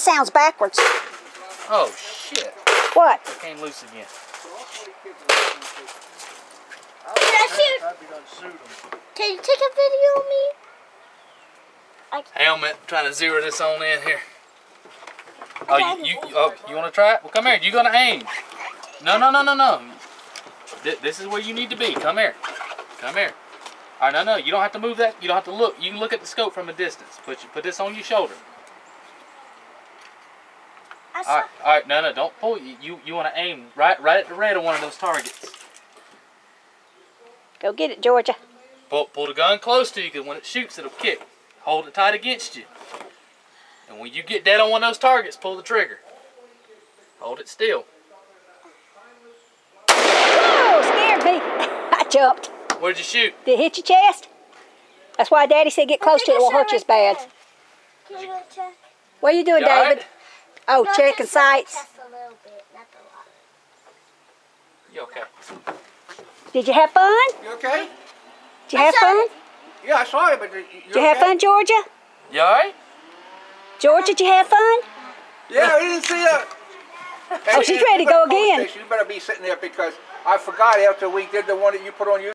sounds backwards. Oh, shit. What? It came loose again. Can you take a video of me? Helmet, trying to zero this on in here. Oh, you want to try it? Well, come here. You're going to aim. No. This is where you need to be. Come here. Come here. All right, no. You don't have to move that. You don't have to look. You can look at the scope from a distance. Put this on your shoulder. All right. No. Don't pull. You want to aim right at the red of one of those targets. Go get it, Georgia. Pull the gun close to you, because when it shoots, it'll kick. Hold it tight against you. And when you get dead on one of those targets, pull the trigger. Hold it still. Whoa, scared me. I jumped. Where'd you shoot? Did it hit your chest? That's why Daddy said get close to it. It won't hurt you as bad. Can you check? What are you doing, You all David? right? Oh, checking sights. Just a little bit, not a lot. You okay? Did you have fun? You okay? Did you have fun? Yeah, I saw you, but Did you have fun, Georgia? You alright? Georgia, did you have fun? Yeah, I didn't see that. Oh, she's ready to go again. You better be sitting there because I forgot after we did the one that you put on YouTube.